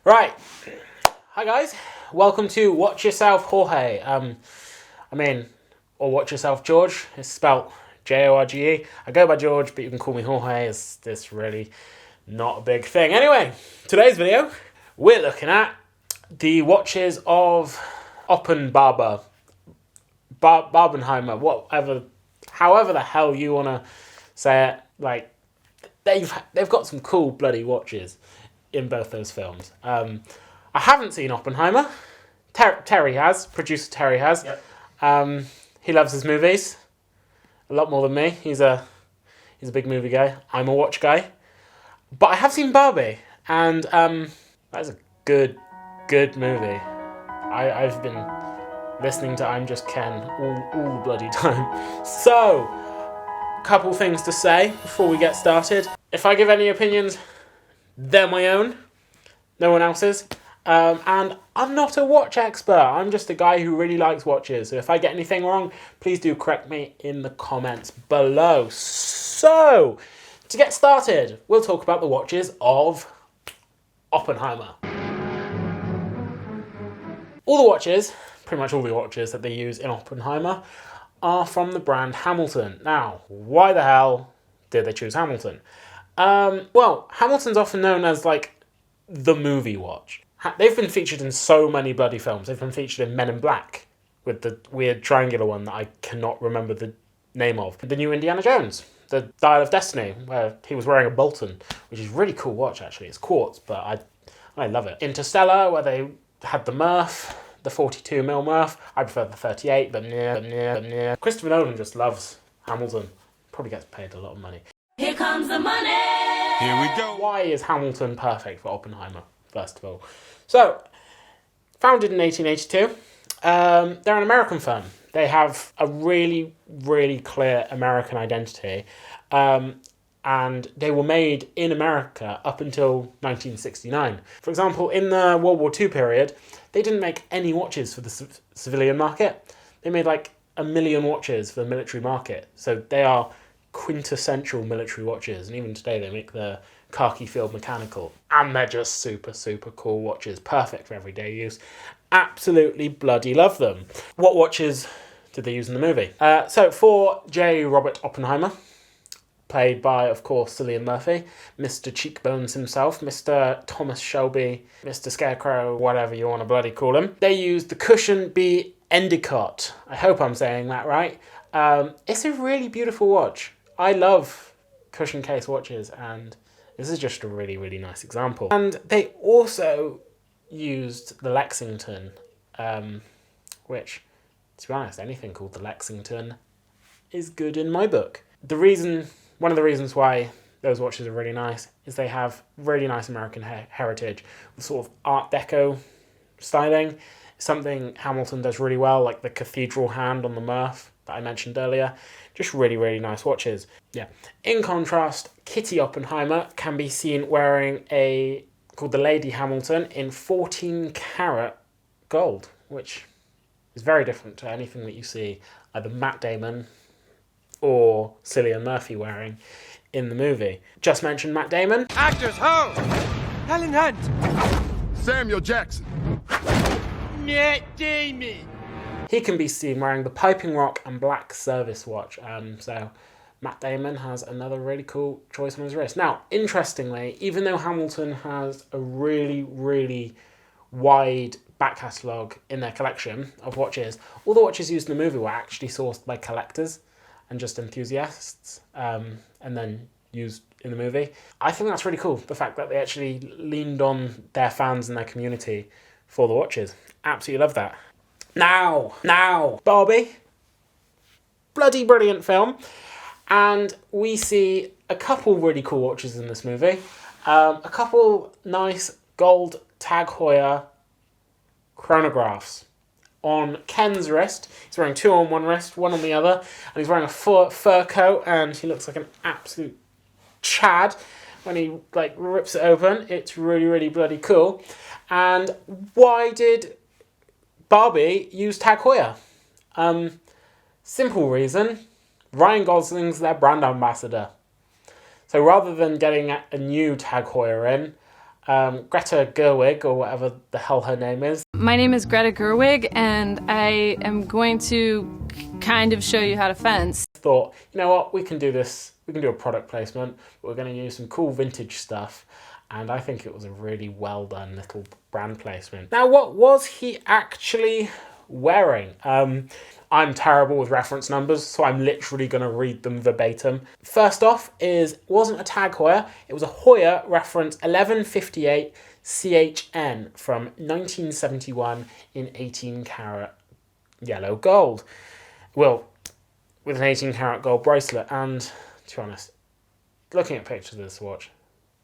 Right, hi guys, welcome to Watch Yourself Jorge, or Watch Yourself George. It's spelt Jorge. I go by George, but you can call me Jorge. It's really not a big thing. Anyway, today's video, we're looking at the watches of Oppenheimer, Barbenheimer, however the hell you want to say it. Like, they've got some cool bloody watches in both those films. I haven't seen Oppenheimer. Producer Terry has. Yep. He loves his movies a lot more than me. He's a big movie guy. I'm a watch guy. But I have seen Barbie, and that's a good movie. I've been listening to I'm Just Ken all the bloody time. So, couple things to say before we get started. If I give any opinions, they're my own, no one else's. And I'm not a watch expert. I'm just a guy who really likes watches. So if I get anything wrong, please do correct me in the comments below. So, to get started, we'll talk about the watches of Oppenheimer. Pretty much all the watches that they use in Oppenheimer are from the brand Hamilton. Now, why the hell did they choose Hamilton? Well, Hamilton's often known as, like, the movie watch. They've been featured in so many bloody films. They've been featured in Men in Black, with the weird triangular one that I cannot remember the name of. The new Indiana Jones, the Dial of Destiny, where he was wearing a Bolton, which is a really cool watch, actually. It's quartz, but I love it. Interstellar, where they had the Murph, the 42mm Murph. I prefer the 38, but yeah. Christopher Nolan just loves Hamilton. Probably gets paid a lot of money. Here comes the money! Here we go. Why is Hamilton perfect for Oppenheimer, first of all? So, founded in 1882, they're an American firm. They have a really, really clear American identity, and they were made in America up until 1969. For example, in the World War II period, they didn't make any watches for the civilian market. They made like 1 million watches for the military market. So they are quintessential military watches, and even today they make the khaki field mechanical, and they're just super cool watches, perfect for everyday use. Absolutely bloody love them. What watches did they use in the movie? So for J. Robert Oppenheimer, played by, of course, Cillian Murphy, Mr. Cheekbones himself, Mr. Thomas Shelby, Mr. Scarecrow, whatever you want to bloody call him, they used the Cushion B Endicott. I hope I'm saying that right. It's a really beautiful watch. I love cushion case watches, and this is just a really, really nice example. And they also used the Lexington, which, to be honest, anything called the Lexington is good in my book. One of the reasons why those watches are really nice is they have really nice American heritage, with sort of Art Deco styling. Something Hamilton does really well, like the cathedral hand on the Murph that I mentioned earlier. Just really, really nice watches. Yeah. In contrast, Kitty Oppenheimer can be seen wearing called the Lady Hamilton in 14 karat gold, which is very different to anything that you see either Matt Damon or Cillian Murphy wearing in the movie. Just mentioned Matt Damon. Actors, ho! Helen Hunt! Samuel Jackson. Matt Damon! He can be seen wearing the Piping Rock and Black service watch. So Matt Damon has another really cool choice on his wrist. Now, interestingly, even though Hamilton has a really, really wide back catalogue in their collection of watches, all the watches used in the movie were actually sourced by collectors and just enthusiasts, and then used in the movie. I think that's really cool, the fact that they actually leaned on their fans and their community for the watches. Absolutely love that. Now, Barbie. Bloody brilliant film. And we see a couple really cool watches in this movie. A couple nice gold Tag Heuer chronographs. On Ken's wrist, he's wearing two on one wrist, one on the other, and he's wearing a fur coat, and he looks like an absolute Chad when he like rips it open. It's really, really bloody cool. And why did Barbie use Tag Heuer? Simple reason. Ryan Gosling's their brand ambassador. So rather than getting a new Tag Heuer in, Greta Gerwig, or whatever the hell her name is. My name is Greta Gerwig, and I am going to kind of show you how to fence. Thought, you know what, we can do this. We can do a product placement, but we're going to use some cool vintage stuff. And I think it was a really well done little brand placement. Now, what was he actually wearing? I'm terrible with reference numbers, so I'm literally going to read them verbatim. First off wasn't a Tag Heuer, it was a Heuer reference 1158 CHN from 1971 in 18 karat yellow gold. Well, with an 18 karat gold bracelet, and to be honest, looking at pictures of this watch,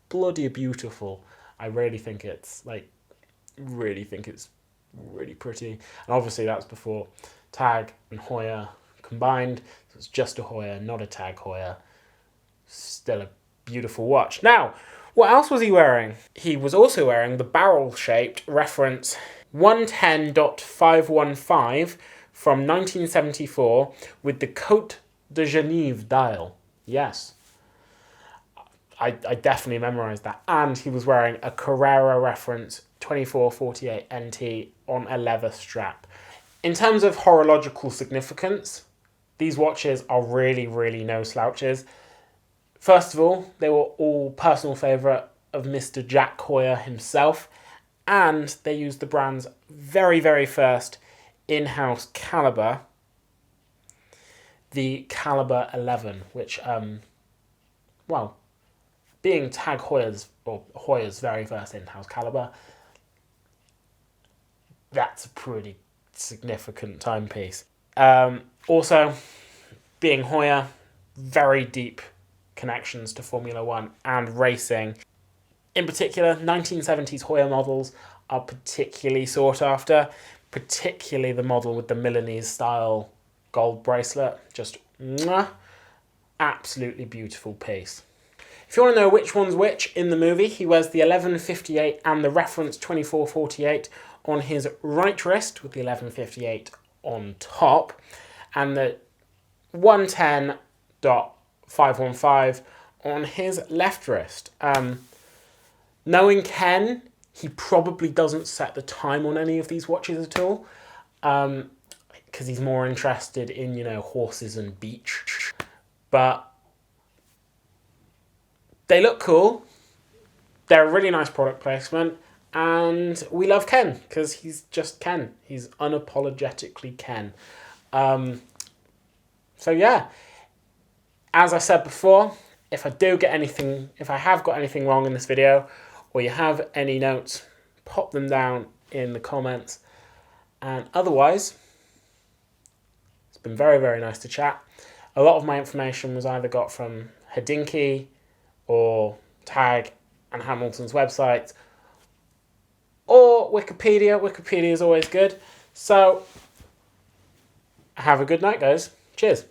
bloody beautiful. I really think it's really pretty. And obviously that's before Tag and Heuer combined. So it's just a Heuer, not a Tag Heuer. Still a beautiful watch. Now, what else was he wearing? He was also wearing the barrel-shaped reference 110.515 from 1974 with the Côte de Genève dial. Yes. I definitely memorised that. And he was wearing a Carrera reference 2448 NT on a leather strap. In terms of horological significance, these watches are really, really no slouches. First of all, they were all personal favourite of Mr. Jack Heuer himself, and they used the brand's very, very first in-house calibre, the Calibre 11, which, being Tag Heuer's, or Heuer's very first in-house calibre, that's a pretty significant timepiece. Also, being Heuer, very deep connections to Formula One and racing. In particular, 1970s Heuer models are particularly sought after, particularly the model with the Milanese style gold bracelet. Just mwah, absolutely beautiful piece. If you want to know which one's which in the movie, he wears the 1158 and the reference 2448 on his right wrist with the 1158 on top, and the 110.515 on his left wrist. Knowing Ken, he probably doesn't set the time on any of these watches at all, because he's more interested in, horses and beach. But they look cool. They're a really nice product placement. And we love Ken, because he's just Ken. He's unapologetically Ken. So yeah, as I said before, if I have got anything wrong in this video, or you have any notes, pop them down in the comments. And otherwise, it's been very, very nice to chat. A lot of my information was either got from Hodinkee or Tag and Hamilton's websites, or Wikipedia. Wikipedia is always good. So, have a good night, guys. Cheers.